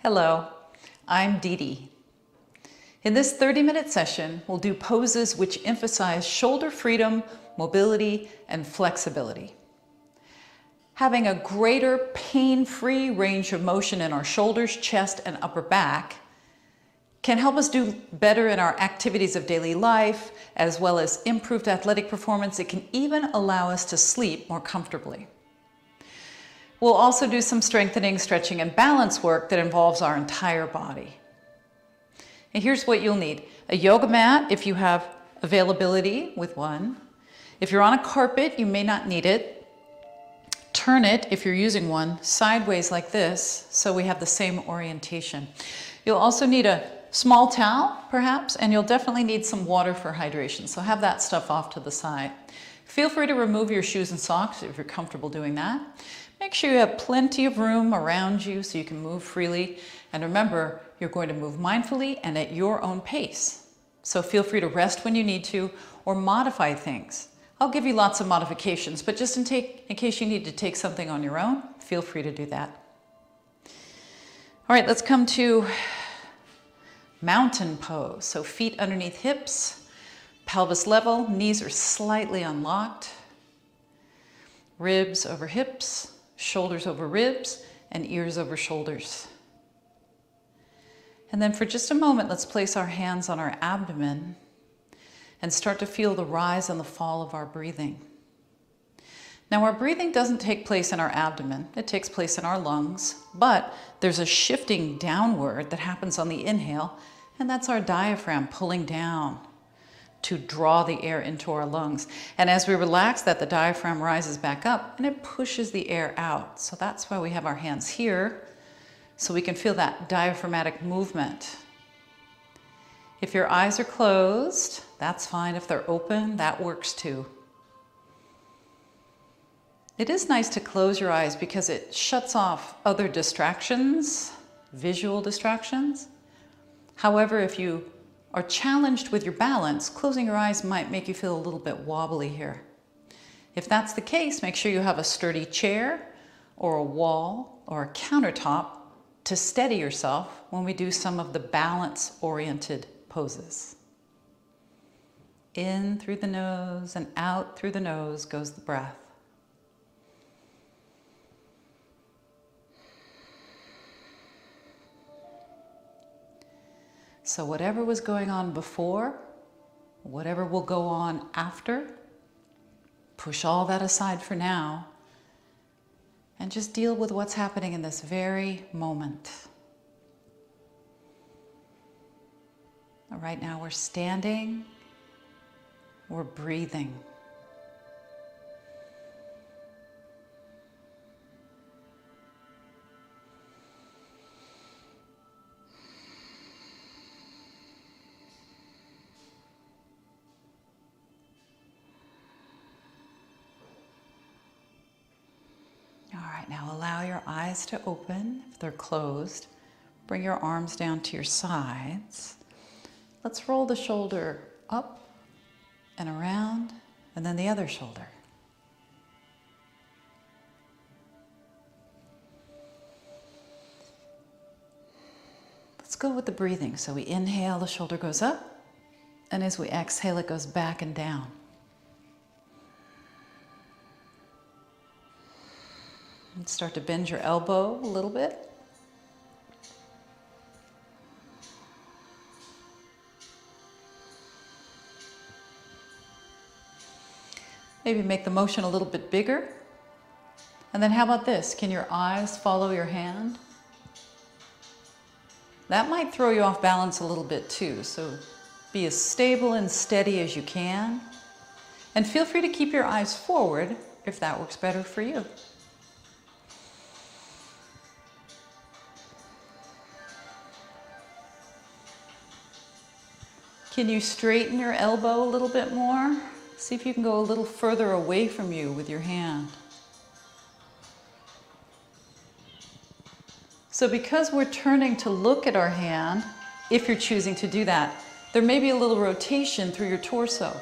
Hello, I'm DeDe. In this 30-minute session, we'll do poses which emphasize shoulder freedom, mobility, and flexibility. Having a greater pain-free range of motion in our shoulders, chest, and upper back can help us do better in our activities of daily life, as well as improved athletic performance. It can even allow us to sleep more comfortably. We'll also do some strengthening, stretching, and balance work that involves our entire body. And here's what you'll need. A yoga mat if you have availability with one. If you're on a carpet, you may not need it. Turn it, if you're using one, sideways like this, so we have the same orientation. You'll also need a small towel, perhaps, and you'll definitely need some water for hydration, so have that stuff off to the side. Feel free to remove your shoes and socks if you're comfortable doing that. Make sure you have plenty of room around you so you can move freely. And remember, you're going to move mindfully and at your own pace. So feel free to rest when you need to or modify things. I'll give you lots of modifications, but just in case you need to take something on your own, feel free to do that. All right, let's come to mountain pose. So feet underneath hips, pelvis level, knees are slightly unlocked, ribs over hips, shoulders over ribs, and ears over shoulders. And then for just a moment, let's place our hands on our abdomen and start to feel the rise and the fall of our breathing. Now, our breathing doesn't take place in our abdomen, it takes place in our lungs, but there's a shifting downward that happens on the inhale, and that's our diaphragm pulling down to draw the air into our lungs. And as we relax that, the diaphragm rises back up and it pushes the air out. So that's why we have our hands here, so we can feel that diaphragmatic movement. If your eyes are closed, that's fine. If they're open, that works too. It is nice to close your eyes because it shuts off other distractions, visual distractions. However, if you are challenged with your balance, closing your eyes might make you feel a little bit wobbly here. If that's the case, make sure you have a sturdy chair or a wall or a countertop to steady yourself when we do some of the balance-oriented poses. In through the nose and out through the nose goes the breath. So whatever was going on before, whatever will go on after, push all that aside for now and just deal with what's happening in this very moment. All right, now we're standing, we're breathing. All right, now allow your eyes to open. If they're closed, bring your arms down to your sides. Let's roll the shoulder up and around, and then the other shoulder. Let's go with the breathing. So we inhale, the shoulder goes up, and as we exhale, it goes back and down. And start to bend your elbow a little bit. Maybe make the motion a little bit bigger. And then how about this? Can your eyes follow your hand? That might throw you off balance a little bit too, so be as stable and steady as you can. And feel free to keep your eyes forward if that works better for you. Can you straighten your elbow a little bit more? See if you can go a little further away from you with your hand. So because we're turning to look at our hand, if you're choosing to do that, there may be a little rotation through your torso.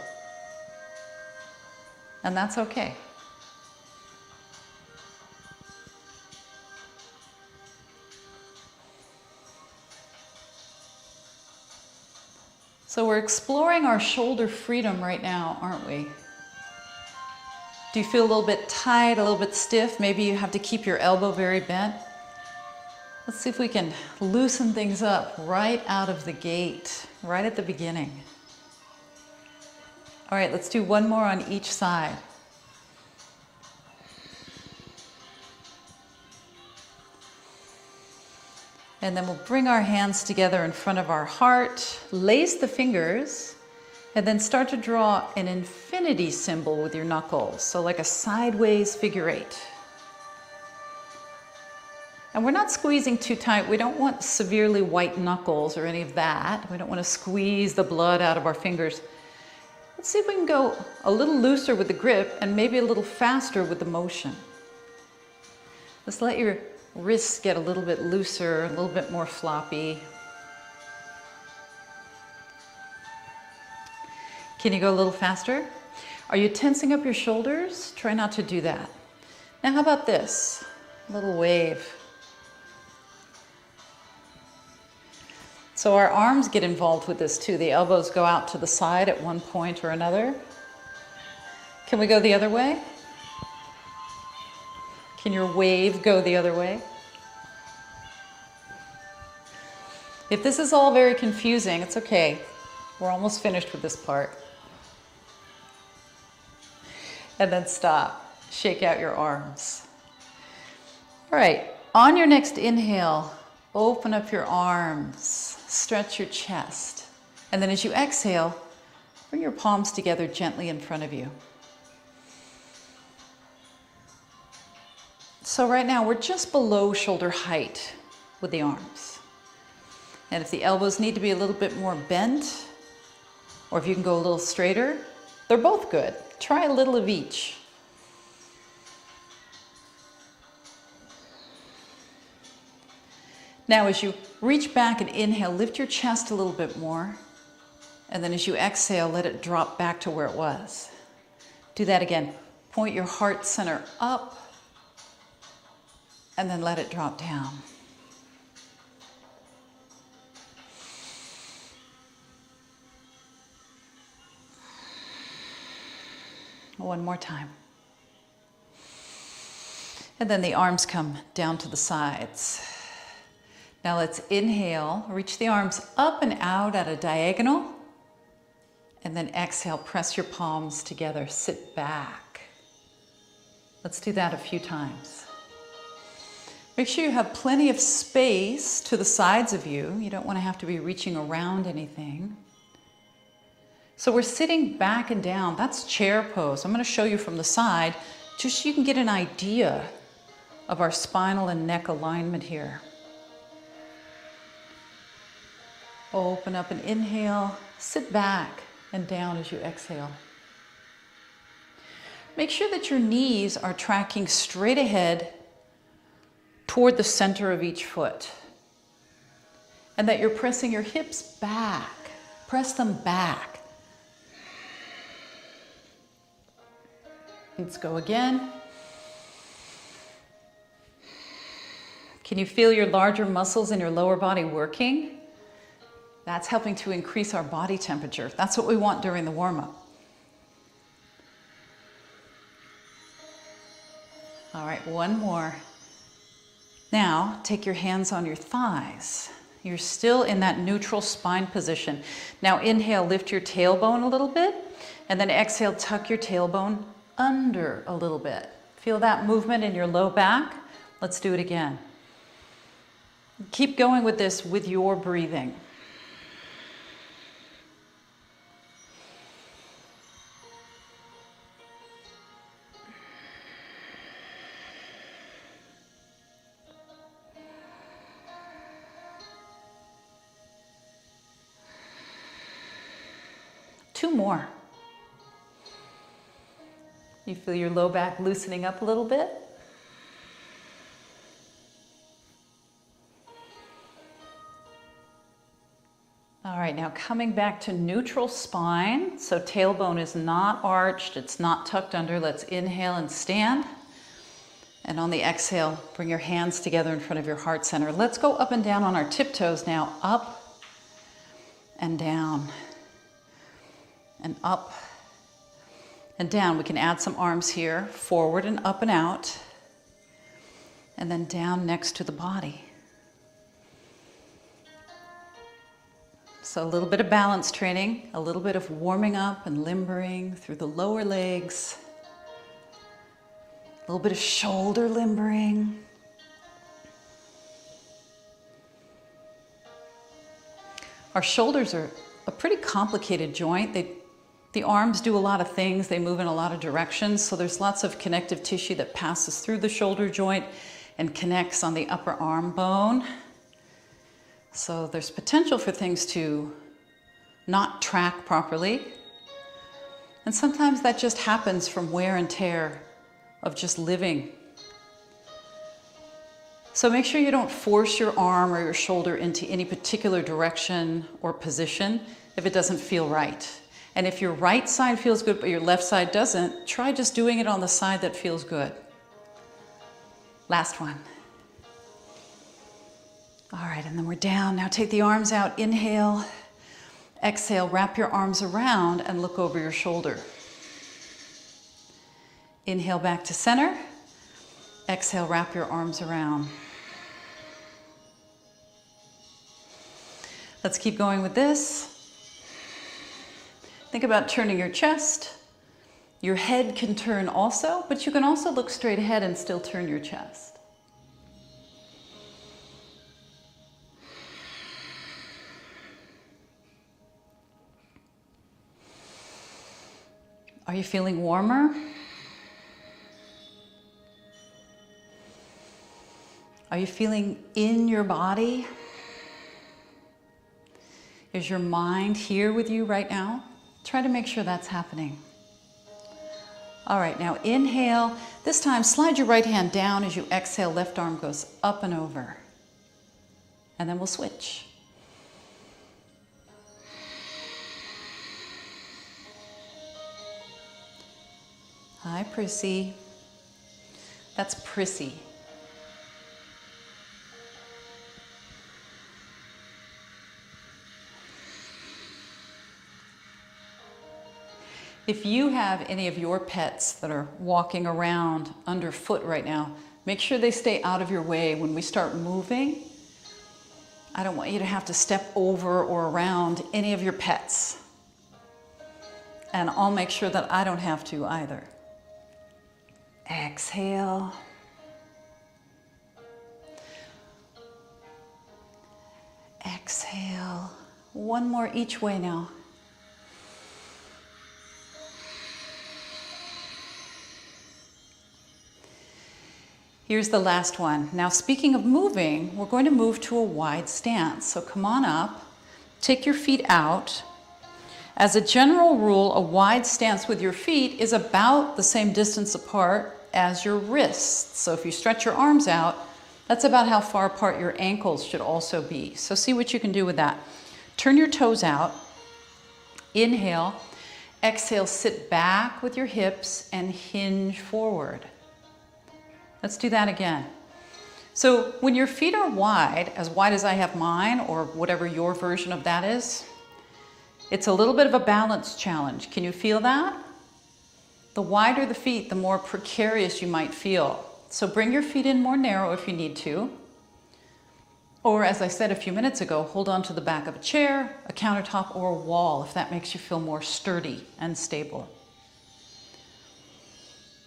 And that's okay. So we're exploring our shoulder freedom right now, aren't we? Do you feel a little bit tight, a little bit stiff? Maybe you have to keep your elbow very bent. Let's see if we can loosen things up right out of the gate, right at the beginning. All right, let's do one more on each side. And then we'll bring our hands together in front of our heart, lace the fingers, and then start to draw an infinity symbol with your knuckles. So like a sideways figure 8. And we're not squeezing too tight. We don't want severely white knuckles or any of that. We don't want to squeeze the blood out of our fingers. Let's see if we can go a little looser with the grip and maybe a little faster with the motion. Just let your wrists get a little bit looser, a little bit more floppy. Can you go a little faster? Are you tensing up your shoulders? Try not to do that. Now how about this? A little wave. So our arms get involved with this too. The elbows go out to the side at one point or another. Can we go the other way? Can your wave go the other way? If this is all very confusing, it's okay. We're almost finished with this part. And then stop. Shake out your arms. All right, on your next inhale, open up your arms, stretch your chest. And then as you exhale, bring your palms together gently in front of you. So right now we're just below shoulder height with the arms. And if the elbows need to be a little bit more bent, or if you can go a little straighter, they're both good. Try a little of each. Now as you reach back and inhale, lift your chest a little bit more. And then as you exhale, let it drop back to where it was. Do that again. Point your heart center up and then let it drop down. One more time. And then the arms come down to the sides. Now let's inhale, reach the arms up and out at a diagonal. And then exhale, press your palms together, sit back. Let's do that a few times. Make sure you have plenty of space to the sides of you. You don't want to have to be reaching around anything. So we're sitting back and down. That's chair pose. I'm going to show you from the side, just so you can get an idea of our spinal and neck alignment here. Open up and inhale, sit back and down as you exhale. Make sure that your knees are tracking straight ahead toward the center of each foot. And that you're pressing your hips back. Press them back. Let's go again. Can you feel your larger muscles in your lower body working? That's helping to increase our body temperature. That's what we want during the warm-up. All right, one more. Now, take your hands on your thighs. You're still in that neutral spine position. Now inhale, lift your tailbone a little bit, and then exhale, tuck your tailbone under a little bit. Feel that movement in your low back? Let's do it again. Keep going with this with your breathing. Two more. You feel your low back loosening up a little bit? All right, now coming back to neutral spine. So tailbone is not arched, it's not tucked under. Let's inhale and stand. And on the exhale, bring your hands together in front of your heart center. Let's go up and down on our tiptoes now, up and down. and up and down. We can add some arms here, forward and up and out, and then down next to the body. So a little bit of balance training, a little bit of warming up and limbering through the lower legs, a little bit of shoulder limbering. Our shoulders are a pretty complicated joint. The arms do a lot of things. They move in a lot of directions. So there's lots of connective tissue that passes through the shoulder joint and connects on the upper arm bone. So there's potential for things to not track properly. And sometimes that just happens from wear and tear of just living. So make sure you don't force your arm or your shoulder into any particular direction or position if it doesn't feel right. And if your right side feels good but your left side doesn't, try just doing it on the side that feels good. Last one. All right, and then we're down. Now take the arms out, inhale, exhale, wrap your arms around and look over your shoulder. Inhale back to center, exhale, wrap your arms around. Let's keep going with this. Think about turning your chest. Your head can turn also, but you can also look straight ahead and still turn your chest. Are you feeling warmer? Are you feeling in your body? Is your mind here with you right now? Try to make sure that's happening. All right, now inhale. This time, slide your right hand down as you exhale. Left arm goes up and over. And then we'll switch. Hi, Prissy. That's Prissy. If you have any of your pets that are walking around underfoot right now, make sure they stay out of your way when we start moving. I don't want you to have to step over or around any of your pets. And I'll make sure that I don't have to either. Exhale. Exhale. One more each way now. Here's the last one. Now, speaking of moving, we're going to move to a wide stance. So come on up, take your feet out. As a general rule, a wide stance with your feet is about the same distance apart as your wrists. So if you stretch your arms out, that's about how far apart your ankles should also be. So see what you can do with that. Turn your toes out. Inhale. Exhale, sit back with your hips and hinge forward. Let's do that again. So when your feet are wide as I have mine, or whatever your version of that is, it's a little bit of a balance challenge. Can you feel that? The wider the feet, the more precarious you might feel. So bring your feet in more narrow if you need to. Or as I said a few minutes ago, hold on to the back of a chair, a countertop, or a wall if that makes you feel more sturdy and stable.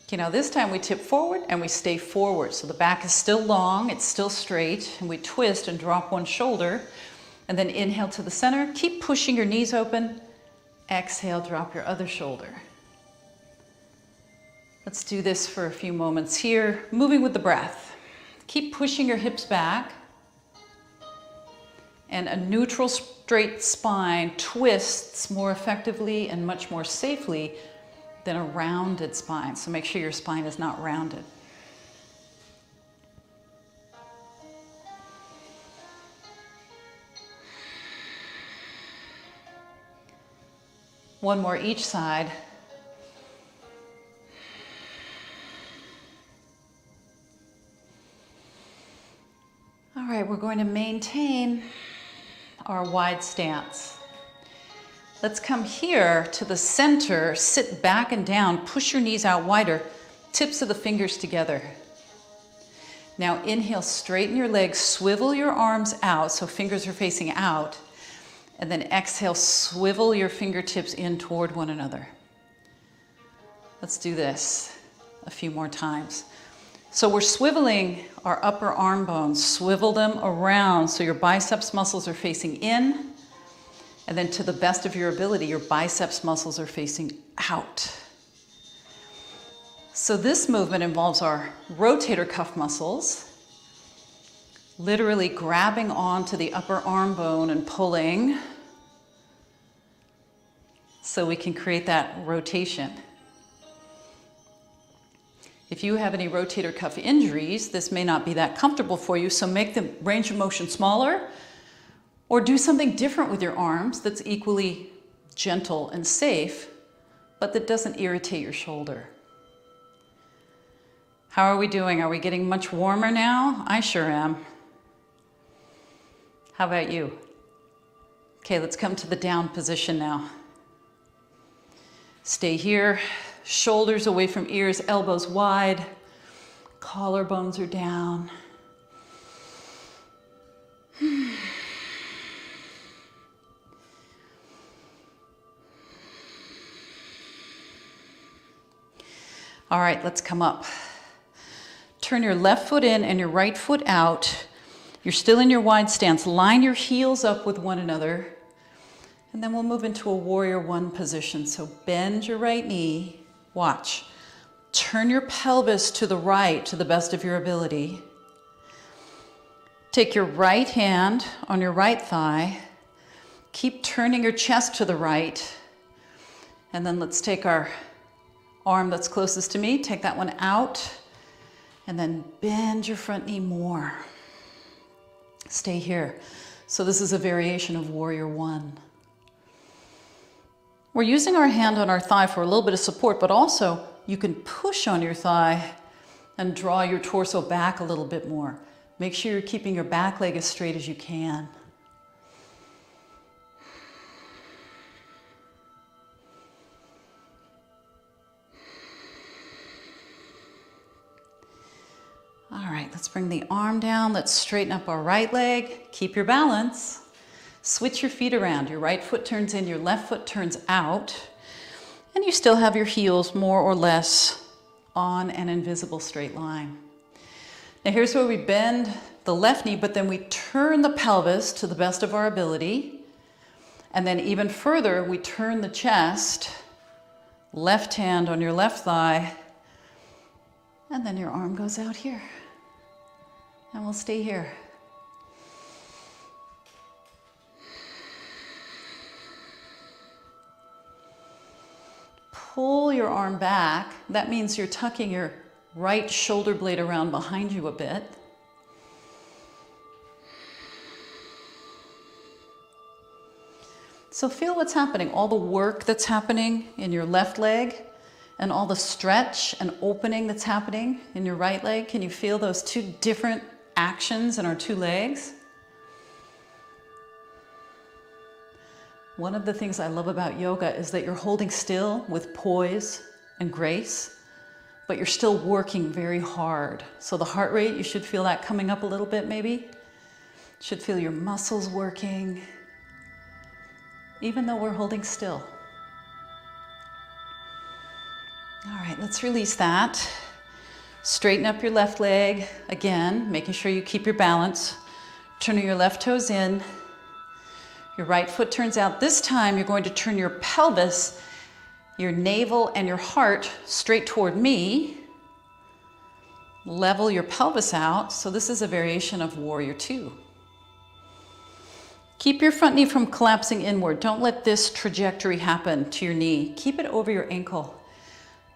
Okay, now this time we tip forward and we stay forward. So the back is still long, it's still straight, and we twist and drop one shoulder. And then inhale to the center. Keep pushing your knees open. Exhale, drop your other shoulder. Let's do this for a few moments here, moving with the breath. Keep pushing your hips back. And a neutral straight spine twists more effectively and much more safely than a rounded spine. So make sure your spine is not rounded. One more each side. All right, we're going to maintain our wide stance. Let's come here to the center, sit back and down, push your knees out wider, tips of the fingers together. Now inhale, straighten your legs, swivel your arms out so fingers are facing out, and then exhale, swivel your fingertips in toward one another. Let's do this a few more times. So we're swiveling our upper arm bones, swivel them around so your biceps muscles are facing in, and then to the best of your ability, your biceps muscles are facing out. So this movement involves our rotator cuff muscles, literally grabbing onto the upper arm bone and pulling so we can create that rotation. If you have any rotator cuff injuries, this may not be that comfortable for you, so make the range of motion smaller or do something different with your arms that's equally gentle and safe, but that doesn't irritate your shoulder. How are we doing? Are we getting much warmer now? I sure am. How about you? Okay, let's come to the down position now. Stay here, shoulders away from ears, elbows wide, collarbones are down. All right, let's come up. Turn your left foot in and your right foot out. You're still in your wide stance. Line your heels up with one another. And then we'll move into a warrior one position. So bend your right knee. Watch. Turn your pelvis to the right to the best of your ability. Take your right hand on your right thigh. Keep turning your chest to the right. And then let's take our arm that's closest to me, take that one out, and then bend your front knee more. Stay here. So this is a variation of warrior one. We're using our hand on our thigh for a little bit of support, but also you can push on your thigh and draw your torso back a little bit more. Make sure you're keeping your back leg as straight as you can. All right, let's bring the arm down. Let's straighten up our right leg. Keep your balance. Switch your feet around. Your right foot turns in, your left foot turns out. And you still have your heels more or less on an invisible straight line. Now here's where we bend the left knee, but then we turn the pelvis to the best of our ability. And then even further, we turn the chest, left hand on your left thigh, and then your arm goes out here. And we'll stay here. Pull your arm back. That means you're tucking your right shoulder blade around behind you a bit. So feel what's happening, all the work that's happening in your left leg and all the stretch and opening that's happening in your right leg. Can you feel those two different actions in our two legs? One of the things I love about yoga is that you're holding still with poise and grace, but you're still working very hard. So the heart rate, you should feel that coming up a little bit maybe. You should feel your muscles working, even though we're holding still. All right, let's release that. Straighten up your left leg, again, making sure you keep your balance. Turning your left toes in. Your right foot turns out. This time you're going to turn your pelvis, your navel, and your heart straight toward me. Level your pelvis out. So this is a variation of warrior two. Keep your front knee from collapsing inward. Don't let this trajectory happen to your knee. Keep it over your ankle.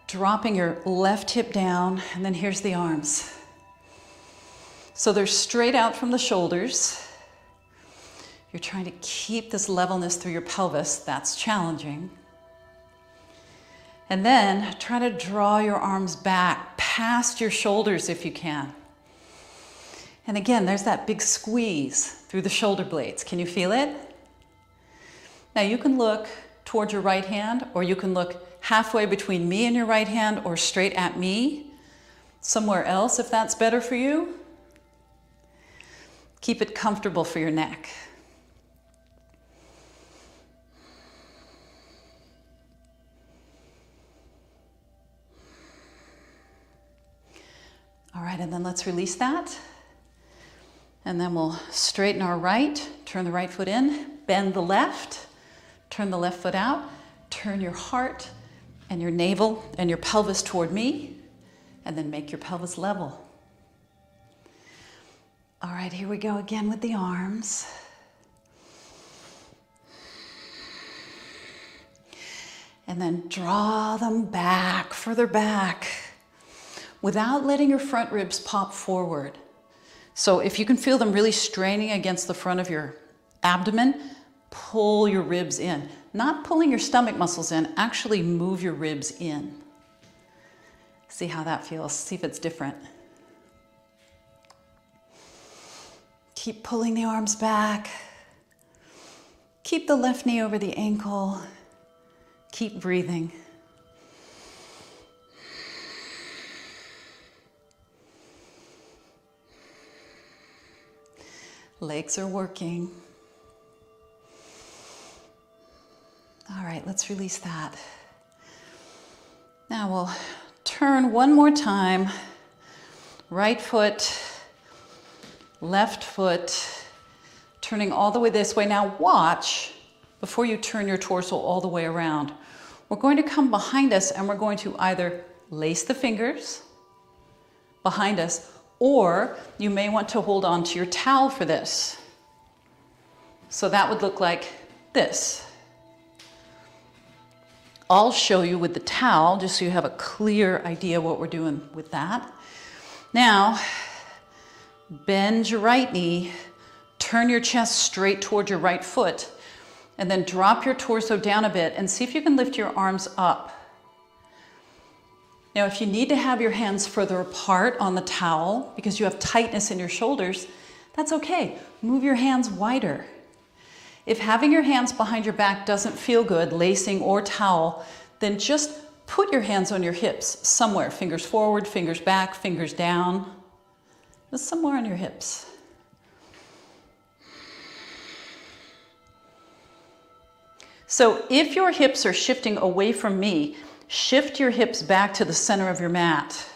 Dropping your left hip down, and then here's the arms. So they're straight out from the shoulders. You're trying to keep this levelness through your pelvis. That's challenging. And then try to draw your arms back past your shoulders if you can. And again, there's that big squeeze through the shoulder blades. Can you feel it? Now you can look towards your right hand, or you can look halfway between me and your right hand or straight at me, somewhere else if that's better for you. Keep it comfortable for your neck. All right, and then let's release that. And then we'll straighten our right, turn the right foot in, bend the left, turn the left foot out, turn your heart and your navel and your pelvis toward me, and then make your pelvis level. All right, here we go again with the arms. And then draw them back, further back, without letting your front ribs pop forward. So if you can feel them really straining against the front of your abdomen, pull your ribs in. Not pulling your stomach muscles in, actually move your ribs in. See how that feels, see if it's different. Keep pulling the arms back. Keep the left knee over the ankle. Keep breathing. Legs are working. All right, let's release that. Now we'll turn one more time. Right foot, left foot, turning all the way this way. Now watch, before you turn your torso all the way around, we're going to come behind us and we're going to either lace the fingers behind us, or you may want to hold on to your towel for this. So that would look like this. I'll show you with the towel, just so you have a clear idea what we're doing with that. Now, bend your right knee, turn your chest straight toward your right foot, and then drop your torso down a bit and see if you can lift your arms up. Now, if you need to have your hands further apart on the towel because you have tightness in your shoulders, that's okay. Move your hands wider. If having your hands behind your back doesn't feel good, lacing or towel, then just put your hands on your hips somewhere. Fingers forward, fingers back, fingers down. Just somewhere on your hips. So if your hips are shifting away from me, shift your hips back to the center of your mat.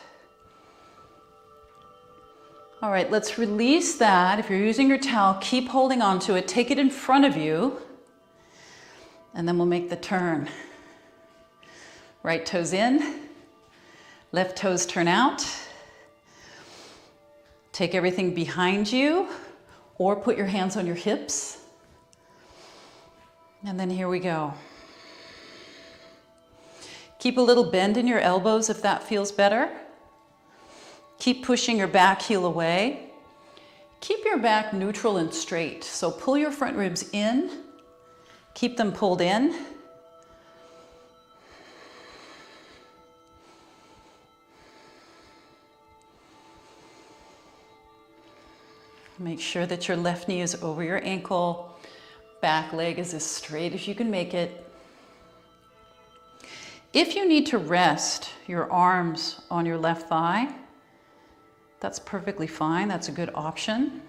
All right, let's release that. If you're using your towel, keep holding on to it. Take it in front of you, and then we'll make the turn. Right toes in, left toes turn out. Take everything behind you, or put your hands on your hips. And then here we go. Keep a little bend in your elbows if that feels better. Keep pushing your back heel away. Keep your back neutral and straight. So pull your front ribs in. Keep them pulled in. Make sure that your left knee is over your ankle. Back leg is as straight as you can make it. If you need to rest your arms on your left thigh, that's perfectly fine. That's a good option.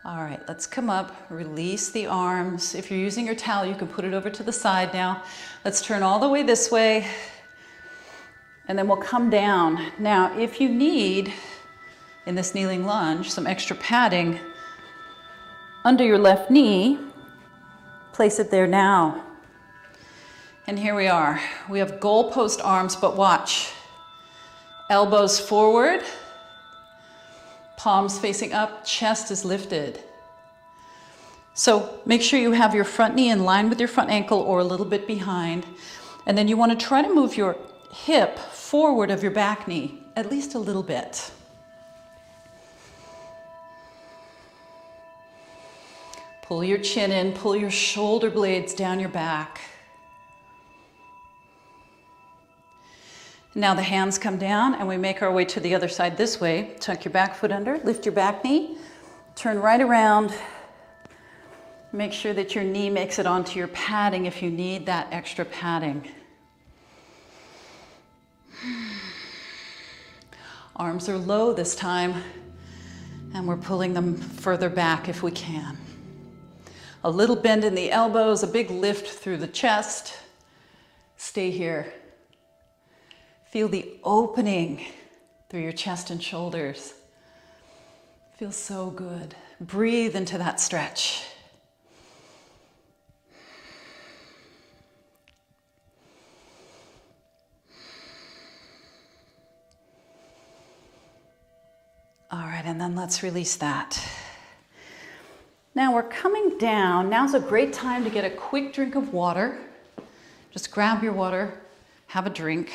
All right, let's come up, release the arms. If you're using your towel, you can put it over to the side now. Let's turn all the way this way, and then we'll come down. Now, if you need, in this kneeling lunge, some extra padding under your left knee, place it there now. And here we are. We have goalpost arms, but watch. Elbows forward, palms facing up, chest is lifted. So make sure you have your front knee in line with your front ankle or a little bit behind. And then you want to try to move your hip forward of your back knee, at least a little bit. Pull your chin in, pull your shoulder blades down your back. Now the hands come down and we make our way to the other side this way. Tuck your back foot under, lift your back knee, turn right around. Make sure that your knee makes it onto your padding if you need that extra padding. Arms are low this time, and we're pulling them further back if we can. A little bend in the elbows, a big lift through the chest. Stay here. Feel the opening through your chest and shoulders. Feels so good. Breathe into that stretch. All right, and then let's release that. Now we're coming down. Now's a great time to get a quick drink of water. Just grab your water, have a drink.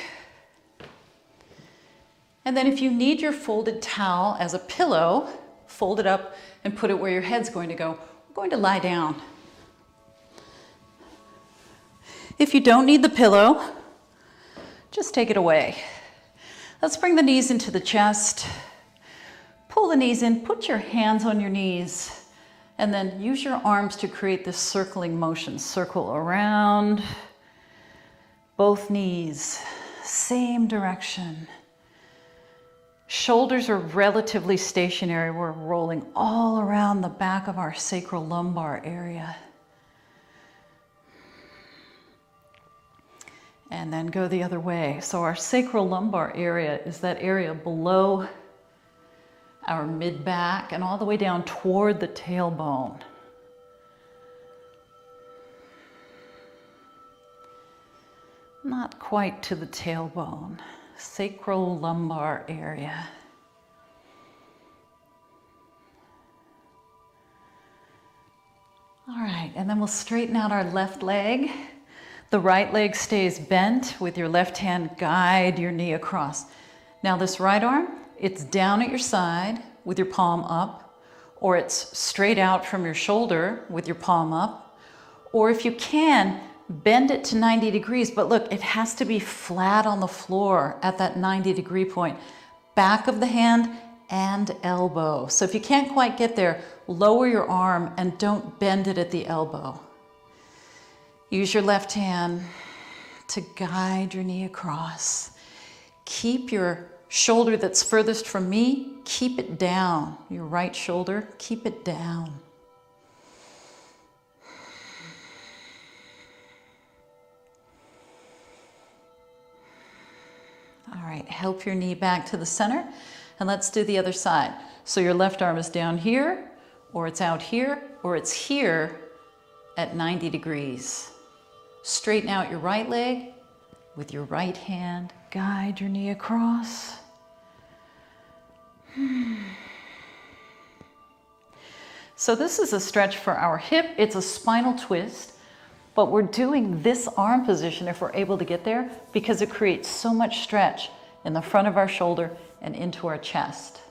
And then if you need your folded towel as a pillow, fold it up and put it where your head's going to go. We're going to lie down. If you don't need the pillow, just take it away. Let's bring the knees into the chest. Pull the knees in, put your hands on your knees, and then use your arms to create this circling motion. Circle around both knees, same direction. Shoulders are relatively stationary. We're rolling all around the back of our sacral lumbar area. And then go the other way. So our sacral lumbar area is that area below our mid-back and all the way down toward the tailbone. Not quite to the tailbone. Sacral lumbar area. All right, and then we'll straighten out our left leg. The right leg stays bent. With your left hand, guide your knee across. Now this right arm, it's down at your side with your palm up, or it's straight out from your shoulder with your palm up, or if you can, bend it to 90 degrees, but look, it has to be flat on the floor at that 90-degree point. Back of the hand and elbow. So if you can't quite get there, lower your arm and don't bend it at the elbow. Use your left hand to guide your knee across. Keep your shoulder that's furthest from me, keep it down. Your right shoulder, keep it down. All right, help your knee back to the center, and let's do the other side. So your left arm is down here, or it's out here, or it's here at 90 degrees. Straighten out your right leg with your right hand. Guide your knee across. So this is a stretch for our hip. It's a spinal twist, but we're doing this arm position if we're able to get there because it creates so much stretch in the front of our shoulder and into our chest.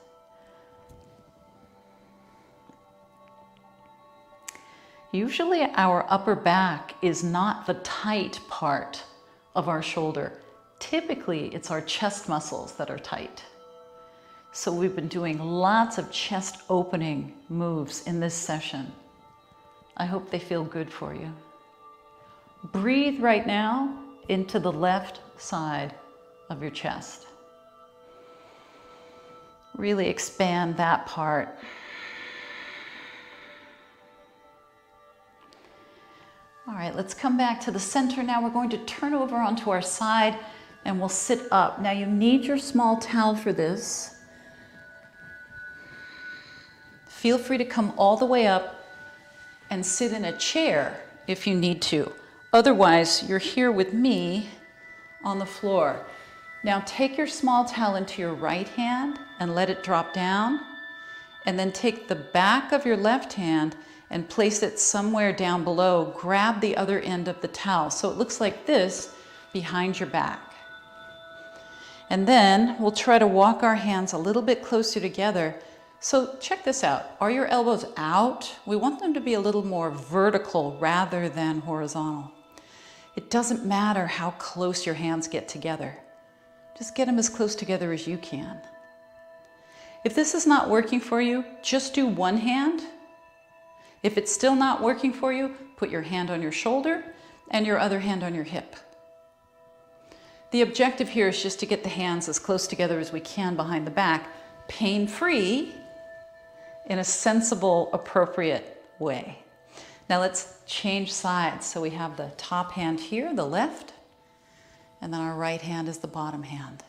Usually our upper back is not the tight part of our shoulder. Typically, it's our chest muscles that are tight. So we've been doing lots of chest opening moves in this session. I hope they feel good for you. Breathe right now into the left side of your chest. Really expand that part. All right, let's come back to the center now. We're going to turn over onto our side and we'll sit up. Now you need your small towel for this. Feel free to come all the way up and sit in a chair if you need to. Otherwise, you're here with me on the floor. Now take your small towel into your right hand and let it drop down. And then take the back of your left hand and place it somewhere down below. Grab the other end of the towel so it looks like this behind your back. And then we'll try to walk our hands a little bit closer together. So check this out. Are your elbows out? We want them to be a little more vertical rather than horizontal. It doesn't matter how close your hands get together. Just get them as close together as you can. If this is not working for you, just do one hand. If it's still not working for you, put your hand on your shoulder and your other hand on your hip. The objective here is just to get the hands as close together as we can behind the back, pain-free, in a sensible, appropriate way. Now let's change sides. So we have the top hand here, the left, and then our right hand is the bottom hand.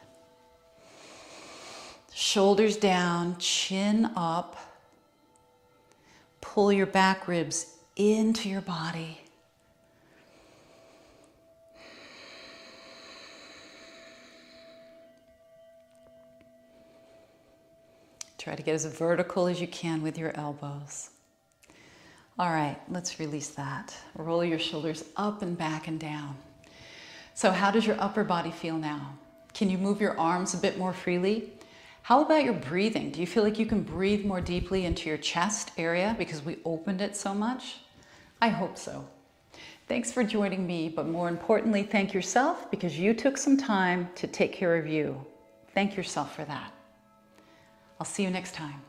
Shoulders down, chin up. Pull your back ribs into your body. Try to get as vertical as you can with your elbows. All right, let's release that. Roll your shoulders up and back and down. So how does your upper body feel now? Can you move your arms a bit more freely? How about your breathing? Do you feel like you can breathe more deeply into your chest area because we opened it so much? I hope so. Thanks for joining me, but more importantly, thank yourself because you took some time to take care of you. Thank yourself for that. I'll see you next time.